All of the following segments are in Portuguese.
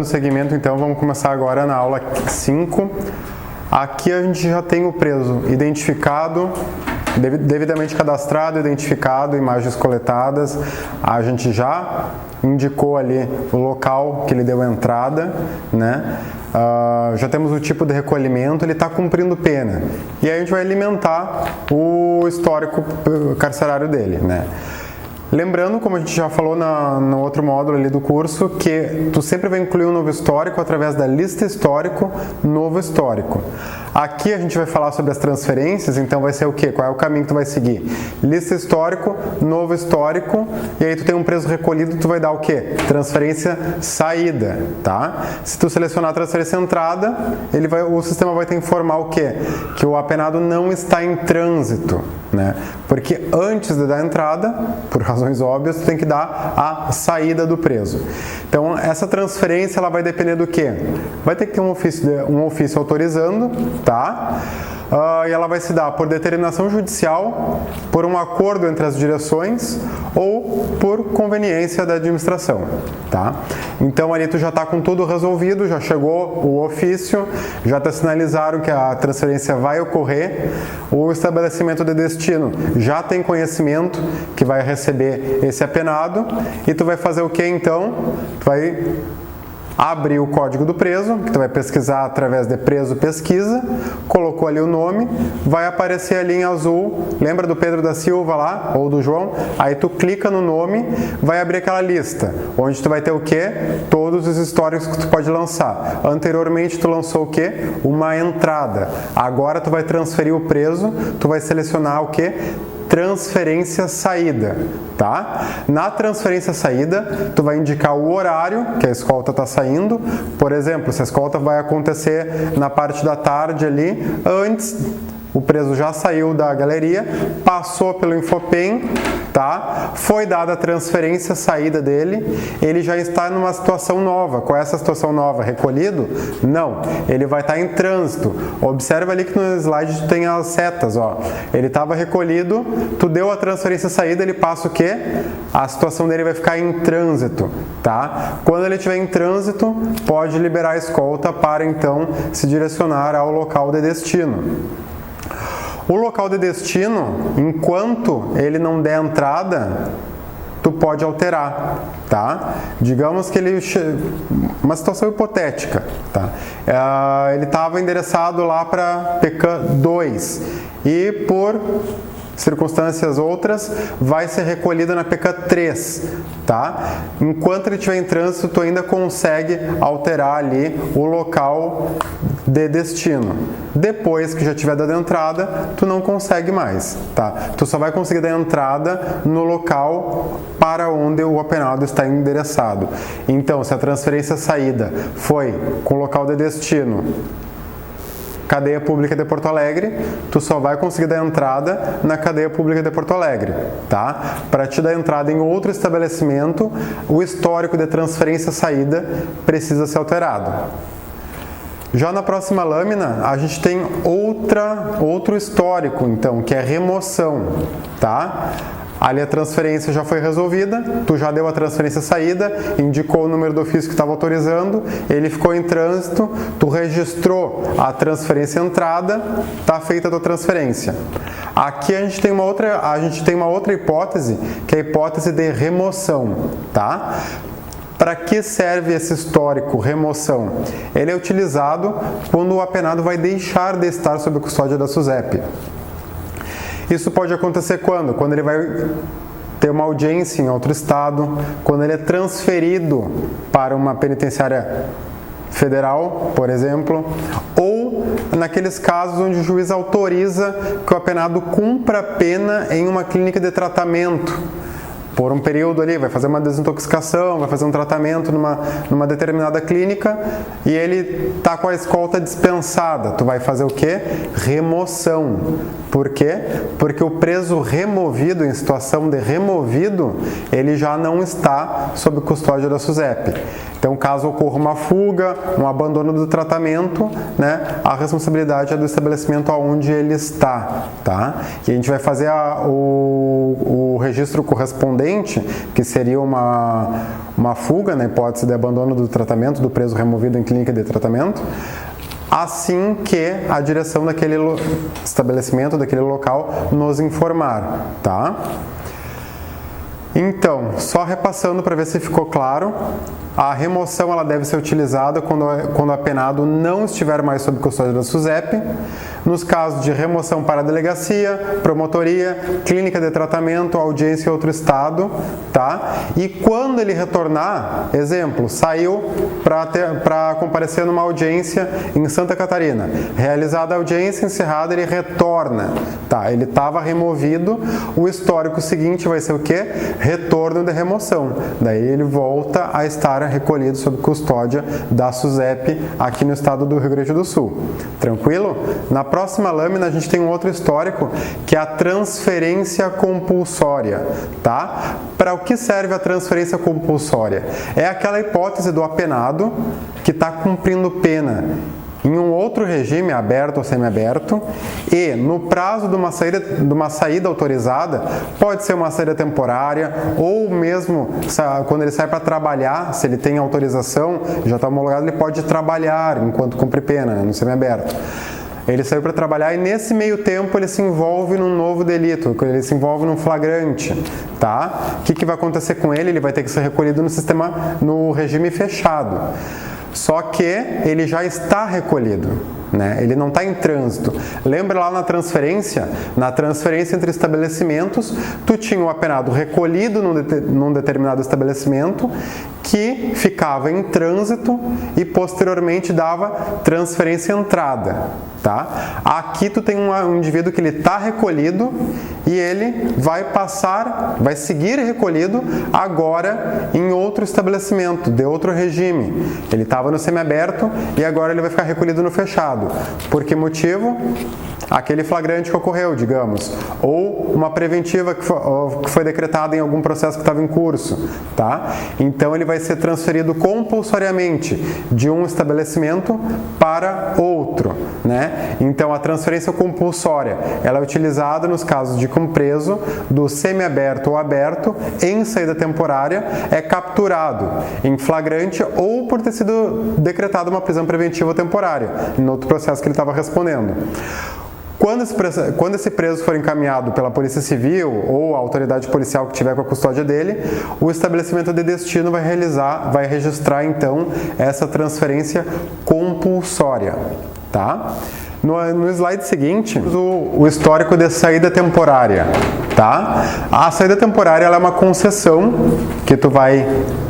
dando seguimento, então vamos começar agora na aula 5. Aqui a gente já tem o preso identificado, devidamente cadastrado, identificado, imagens coletadas. A gente já indicou ali o local que ele deu a entrada, né? Já temos o tipo de recolhimento, ele está cumprindo pena. E aí a gente vai alimentar o histórico carcerário dele, né? Lembrando, como a gente já falou no outro módulo ali do curso, que tu sempre vai incluir um novo histórico através da lista histórico, novo histórico. Aqui a gente vai falar sobre as transferências, então vai ser o quê? Qual é o caminho que tu vai seguir? Lista histórico, novo histórico, e aí tu tem um preso recolhido, tu vai dar o quê? Transferência saída, tá? Se tu selecionar a transferência entrada, o sistema vai te informar o quê? Que o apenado não está em trânsito, né? Porque antes de dar a entrada, por razões óbvias, tu tem que dar a saída do preso. Então, essa transferência ela vai depender do quê? Vai ter que ter um ofício autorizando, tá? E ela vai se dar por determinação judicial, por um acordo entre as direções ou por conveniência da administração, tá? Então ali tu já está com tudo resolvido, já chegou o ofício, já te sinalizaram que a transferência vai ocorrer, o estabelecimento de destino já tem conhecimento que vai receber esse apenado e tu vai fazer o que então? Tu vai abrir o código do preso, que tu vai pesquisar através de preso pesquisa, colocou ali o nome, vai aparecer ali em azul, lembra do Pedro da Silva lá, ou do João? Aí tu clica no nome, vai abrir aquela lista, onde tu vai ter o quê? Todos os históricos que tu pode lançar. Anteriormente tu lançou o quê? Uma entrada. Agora tu vai transferir o preso, tu vai selecionar o quê? Transferência saída, tá? Na transferência saída, tu vai indicar o horário que a escolta está saindo. Por exemplo, se a escolta vai acontecer na parte da tarde ali, antes o preso já saiu da galeria, passou pelo Infopem, tá? Foi dada a transferência saída dele, ele já está numa situação nova. Qual é essa situação nova? Recolhido? Não, ele vai estar em trânsito. Observa ali que no slide tu tem as setas, ó. Ele estava recolhido, tu deu a transferência saída, ele passa o quê? A situação dele vai ficar em trânsito, tá? Quando ele estiver em trânsito, pode liberar a escolta para então se direcionar ao local de destino. O local de destino, enquanto ele não der entrada, tu pode alterar, tá? Digamos que uma situação hipotética, tá? Ele estava endereçado lá para PK2 e por circunstâncias outras, vai ser recolhida na PK3, tá? Enquanto ele estiver em trânsito, tu ainda consegue alterar ali o local de destino. Depois que já tiver dado entrada, tu não consegue mais, tá? Tu só vai conseguir dar entrada no local para onde o apenado está endereçado. Então, se a transferência saída foi com o local de destino Cadeia Pública de Porto Alegre, tu só vai conseguir dar entrada na Cadeia Pública de Porto Alegre, tá? Para te dar entrada em outro estabelecimento, o histórico de transferência saída precisa ser alterado. Já na próxima lâmina, a gente tem outro histórico, então, que é remoção, tá? Ali a transferência já foi resolvida, tu já deu a transferência saída, indicou o número do ofício que estava autorizando, ele ficou em trânsito, tu registrou a transferência entrada, está feita a tua transferência. Aqui a gente tem uma outra hipótese, que é a hipótese de remoção, tá? Para que serve esse histórico, remoção? Ele é utilizado quando o apenado vai deixar de estar sob a custódia da SUSEP. Isso pode acontecer quando? Quando ele vai ter uma audiência em outro estado, quando ele é transferido para uma penitenciária federal, por exemplo, ou naqueles casos onde o juiz autoriza que o apenado cumpra a pena em uma clínica de tratamento. Por um período ali, vai fazer uma desintoxicação, vai fazer um tratamento numa determinada clínica e ele está com a escolta dispensada. Tu vai fazer o quê? Remoção. Por quê? Porque o preso removido, em situação de removido, ele já não está sob custódia da SUSEP. Então, caso ocorra uma fuga, um abandono do tratamento, né, a responsabilidade é do estabelecimento aonde ele está, tá? E a gente vai fazer o registro correspondente correspondente, que seria uma fuga, na hipótese de abandono do tratamento, do preso removido em clínica de tratamento, assim que a direção daquele estabelecimento, daquele local, nos informar, tá? Então, só repassando para ver se ficou claro, a remoção ela deve ser utilizada quando o apenado não estiver mais sob custódia da SUSEP, nos casos de remoção para a delegacia, promotoria, clínica de tratamento, audiência em outro estado, tá? E quando ele retornar, exemplo, saiu para comparecer numa audiência em Santa Catarina, realizada a audiência, encerrada, ele retorna, tá? Ele estava removido, o histórico seguinte vai ser o quê? Retorno de remoção, daí ele volta a estar recolhido sob custódia da SUSEP aqui no estado do Rio Grande do Sul. Tranquilo? Na próxima lâmina a gente tem um outro histórico, que é a transferência compulsória, tá? Para o que serve a transferência compulsória? É aquela hipótese do apenado que está cumprindo pena em um outro regime, aberto ou semiaberto, e no prazo de uma saída autorizada, pode ser uma saída temporária, ou mesmo quando ele sai para trabalhar, se ele tem autorização, já está homologado, ele pode trabalhar enquanto cumpre pena, né, no semiaberto. Ele saiu para trabalhar e nesse meio tempo ele se envolve num novo delito, ele se envolve num flagrante, tá? O que vai acontecer com ele? Ele vai ter que ser recolhido no regime fechado. Só que ele já está recolhido, né? Ele não está em trânsito. Lembra lá na transferência entre estabelecimentos, tu tinha o apenado recolhido num determinado estabelecimento que ficava em trânsito e posteriormente dava transferência entrada, tá? Aqui tu tem um indivíduo que ele está recolhido e ele vai seguir recolhido agora em outro estabelecimento, de outro regime. Ele estava no semiaberto e agora ele vai ficar recolhido no fechado. Por que motivo? Aquele flagrante que ocorreu, digamos, ou uma preventiva que foi decretada em algum processo que estava em curso, tá? Então ele vai ser transferido compulsoriamente de um estabelecimento para outro, né? Então a transferência compulsória, ela é utilizada nos casos de que um preso do semiaberto ou aberto em saída temporária é capturado em flagrante ou por ter sido decretada uma prisão preventiva temporária, em outro processo que ele estava respondendo. Quando esse preso for encaminhado pela Polícia Civil ou a autoridade policial que tiver com a custódia dele, o estabelecimento de destino vai registrar então essa transferência compulsória, tá? No slide seguinte, o histórico de saída temporária, tá? A saída temporária ela é uma concessão que tu vai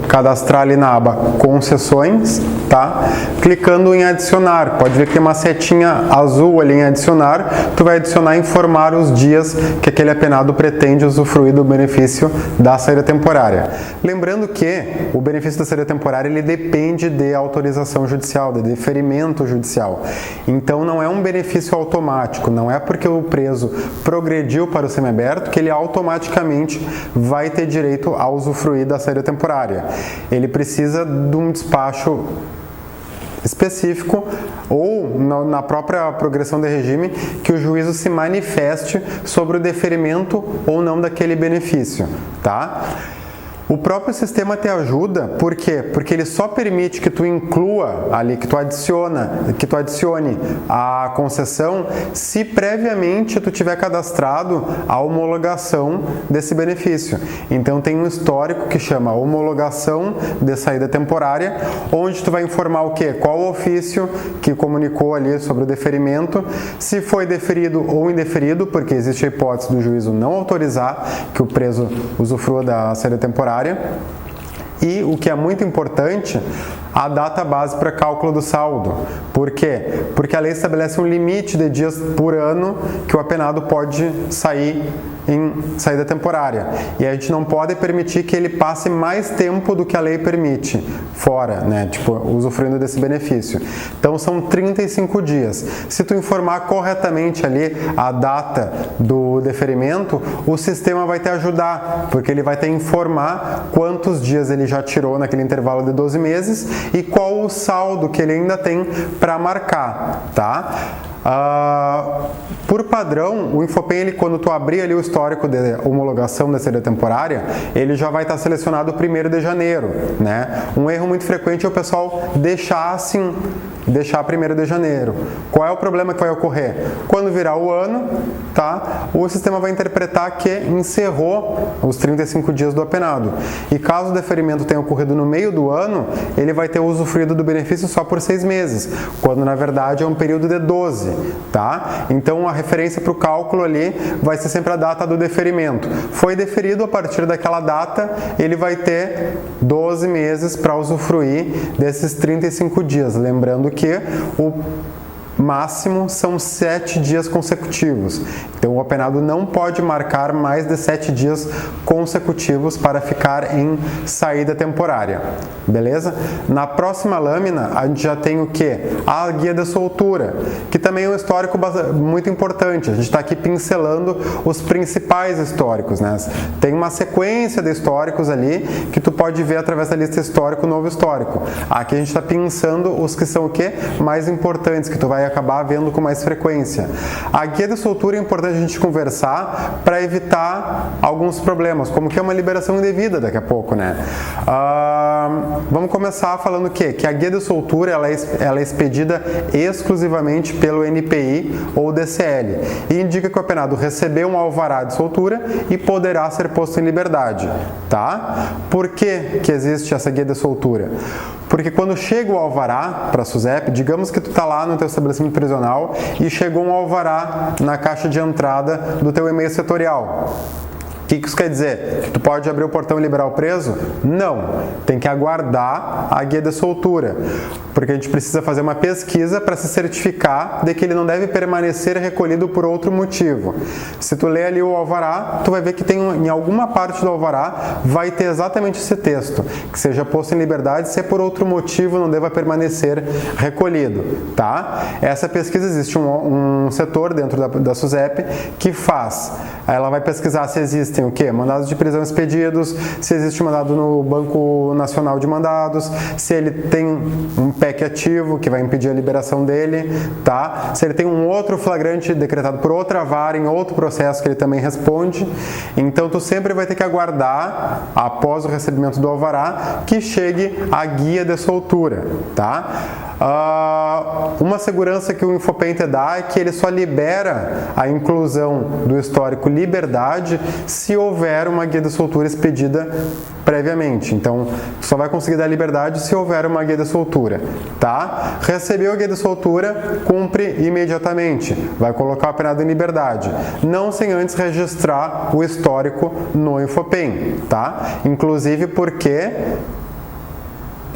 cadastrar ali na aba concessões, tá? Clicando em adicionar, pode ver que tem uma setinha azul ali em adicionar, tu vai adicionar e informar os dias que aquele apenado pretende usufruir do benefício da saída temporária. Lembrando que o benefício da saída temporária ele depende de autorização judicial, de deferimento judicial. Então não é um benefício automático, não é porque o preso progrediu para o semiaberto que ele automaticamente vai ter direito a usufruir da saída temporária. Ele precisa de um despacho específico ou na própria progressão de regime que o juízo se manifeste sobre o deferimento ou não daquele benefício, tá? O próprio sistema te ajuda, por quê? Porque ele só permite que tu inclua ali, que tu adicione a concessão se previamente tu tiver cadastrado a homologação desse benefício. Então tem um histórico que chama homologação de saída temporária, onde tu vai informar o quê? Qual o ofício que comunicou ali sobre o deferimento, se foi deferido ou indeferido, porque existe a hipótese do juízo não autorizar que o preso usufrua da saída temporária. E o que é muito importante, a data base para cálculo do saldo. Por quê? Porque a lei estabelece um limite de dias por ano que o apenado pode sair em saída temporária. E a gente não pode permitir que ele passe mais tempo do que a lei permite fora, né? Tipo, usufruindo desse benefício. Então são 35 dias. Se tu informar corretamente ali a data do deferimento, o sistema vai te ajudar, porque ele vai te informar quantos dias ele já tirou naquele intervalo de 12 meses e qual o saldo que ele ainda tem para marcar, tá? Por padrão, o Infopen, ele, quando tu abrir ali o histórico de homologação da saída temporária, ele já vai estar selecionado o 1º de janeiro, né? Um erro muito frequente é o pessoal deixar assim, deixar 1º de janeiro. Qual é o problema que vai ocorrer? Quando virar o ano, tá? O sistema vai interpretar que encerrou os 35 dias do apenado. E caso o deferimento tenha ocorrido no meio do ano, ele vai ter usufruído do benefício só por 6 meses, quando na verdade é um período de 12, tá? Então a referência para o cálculo ali vai ser sempre a data do deferimento. Foi deferido, a partir daquela data, ele vai ter 12 meses para usufruir desses 35 dias. Lembrando que o máximo são 7 dias consecutivos. Então o apenado não pode marcar mais de 7 dias consecutivos para ficar em saída temporária. Beleza? Na próxima lâmina a gente já tem o que? A guia de soltura, que também é um histórico muito importante. A gente está aqui pincelando os principais históricos, né? Tem uma sequência de históricos ali que tu pode ver através da lista histórico, novo histórico. Aqui a gente está pensando os que são o que? Mais importantes, que tu vai acabar vendo com mais frequência. A guia de soltura é importante a gente conversar para evitar alguns problemas, como que é uma liberação indevida daqui a pouco, né? Vamos começar falando o quê? Que a guia de soltura ela é expedida exclusivamente pelo NPI ou DCL e indica que o apenado recebeu um alvará de soltura e poderá ser posto em liberdade, tá? Por que que existe essa guia de soltura? Porque quando chega o alvará para a SUSEP, digamos que tu está lá no teu estabelecimento prisional e chegou um alvará na caixa de entrada do teu e-mail setorial. O que isso quer dizer? Que tu pode abrir o portão e liberar o preso? Não. Tem que aguardar a guia de soltura, porque a gente precisa fazer uma pesquisa para se certificar de que ele não deve permanecer recolhido por outro motivo. Se tu lê ali o alvará, tu vai ver que tem em alguma parte do alvará vai ter exatamente esse texto, que seja posto em liberdade se por outro motivo não deva permanecer recolhido, tá? Essa pesquisa existe um setor dentro da SUSEP que faz. Ela vai pesquisar se existem o quê? Mandados de prisão expedidos, se existe mandado no Banco Nacional de Mandados, se ele tem um PEC ativo que vai impedir a liberação dele, tá? Se ele tem um outro flagrante decretado por outra vara em outro processo que ele também responde. Então tu sempre vai ter que aguardar, após o recebimento do alvará, que chegue a guia de soltura, tá? Uma segurança que o Infopen te dá é que ele só libera a inclusão do histórico liberdade se houver uma guia de soltura expedida previamente. Então, só vai conseguir dar liberdade se houver uma guia de soltura, tá? Recebeu a guia de soltura, cumpre imediatamente. Vai colocar o apenado em liberdade. Não sem antes registrar o histórico no Infopen, tá? Inclusive porque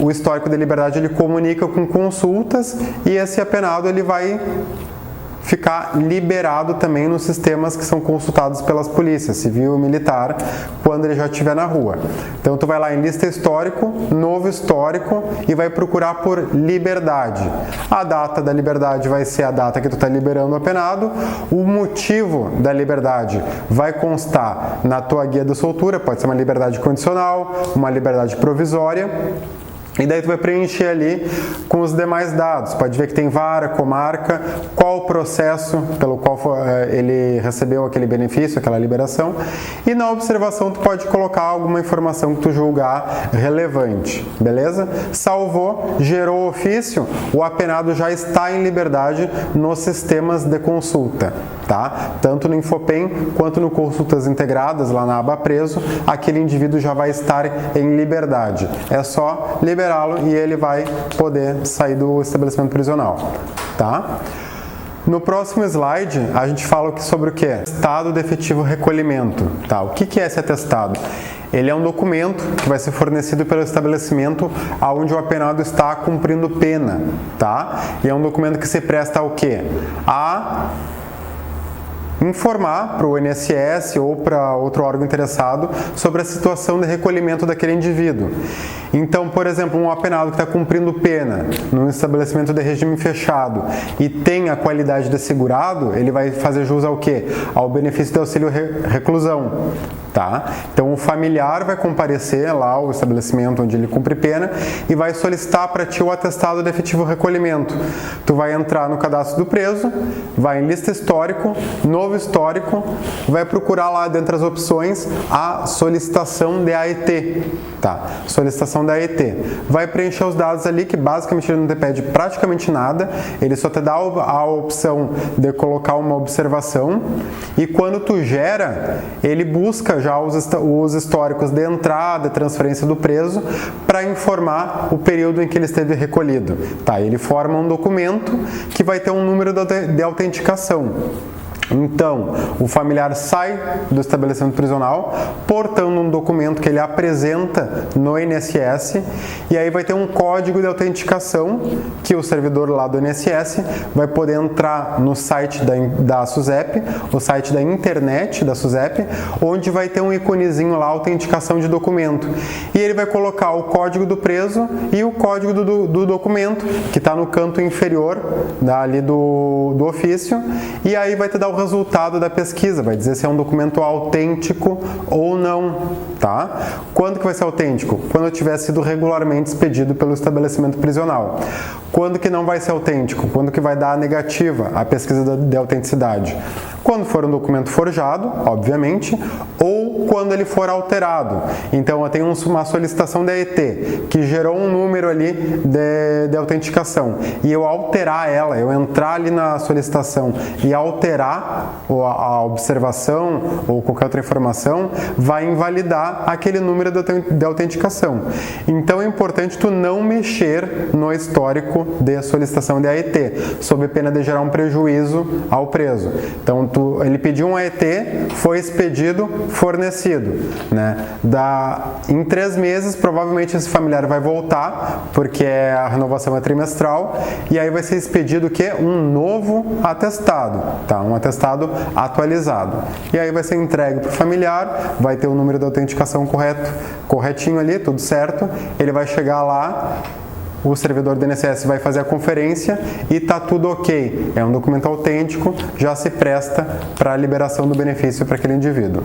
o histórico de liberdade ele comunica com consultas e esse apenado ele vai ficar liberado também nos sistemas que são consultados pelas polícias, civil e militar, quando ele já estiver na rua. Então tu vai lá em lista histórico, novo histórico e vai procurar por liberdade. A data da liberdade vai ser a data que tu está liberando o apenado, o motivo da liberdade vai constar na tua guia de soltura, pode ser uma liberdade condicional, uma liberdade provisória. E daí tu vai preencher ali com os demais dados. Pode ver que tem vara, comarca, qual o processo pelo qual ele recebeu aquele benefício, aquela liberação. E na observação tu pode colocar alguma informação que tu julgar relevante, beleza? Salvou, gerou o ofício, o apenado já está em liberdade nos sistemas de consulta, tá? Tanto no Infopen quanto no Consultas Integradas, lá na aba preso, aquele indivíduo já vai estar em liberdade. É só liberá-lo e ele vai poder sair do estabelecimento prisional, tá? No próximo slide, a gente fala sobre o que? Atestado de efetivo recolhimento, tá? O que é esse atestado? Ele é um documento que vai ser fornecido pelo estabelecimento onde o apenado está cumprindo pena, tá? E é um documento que se presta ao quê? A informar para o INSS ou para outro órgão interessado sobre a situação de recolhimento daquele indivíduo. Então, por exemplo, um apenado que está cumprindo pena num estabelecimento de regime fechado e tem a qualidade de segurado, ele vai fazer jus ao quê? Ao benefício de auxílio reclusão, Tá? Então o familiar vai comparecer lá ao estabelecimento onde ele cumpre pena e vai solicitar para ti o atestado de efetivo recolhimento. Tu vai entrar no cadastro do preso, vai em lista histórico, novo histórico, vai procurar lá dentre as opções a solicitação de AET. Tá? Solicitação da AET. Vai preencher os dados ali, que basicamente ele não te pede praticamente nada, ele só te dá a opção de colocar uma observação, e quando tu gera, ele busca já os históricos de entrada e transferência do preso para informar o período em que ele esteve recolhido. Tá? Ele forma um documento que vai ter um número de autenticação. Então, o familiar sai do estabelecimento prisional portando um documento que ele apresenta no INSS, e aí vai ter um código de autenticação que o servidor lá do INSS vai poder entrar no site da SUSEP, o site da internet da SUSEP, onde vai ter um íconezinho lá, autenticação de documento. E ele vai colocar o código do preso e o código do documento, que está no canto inferior ali do ofício, e aí vai te dar o resultado da pesquisa, vai dizer se é um documento autêntico ou não, tá? Quando que vai ser autêntico? Quando tiver sido regularmente expedido pelo estabelecimento prisional. Quando que não vai ser autêntico? Quando que vai dar a negativa, a pesquisa de autenticidade? Quando for um documento forjado, obviamente, ou quando ele for alterado. Então, eu tenho uma solicitação da AET, que gerou um número ali de autenticação, e eu alterar ela, eu entrar ali na solicitação e alterar a observação ou qualquer outra informação, vai invalidar aquele número de autenticação. Então, é importante tu não mexer no histórico de solicitação de AET, sob pena de gerar um prejuízo ao preso. Então, ele pediu um AET, foi expedido, fornecido, né? Em 3 meses, provavelmente esse familiar vai voltar, porque a renovação é trimestral, e aí vai ser expedido o quê? Um novo atestado, tá? Um atestado atualizado. E aí vai ser entregue para o familiar, vai ter o número de autenticação corretinho ali, tudo certo, ele vai chegar lá, o servidor do INSS vai fazer a conferência e tá tudo ok. É um documento autêntico, já se presta para a liberação do benefício para aquele indivíduo.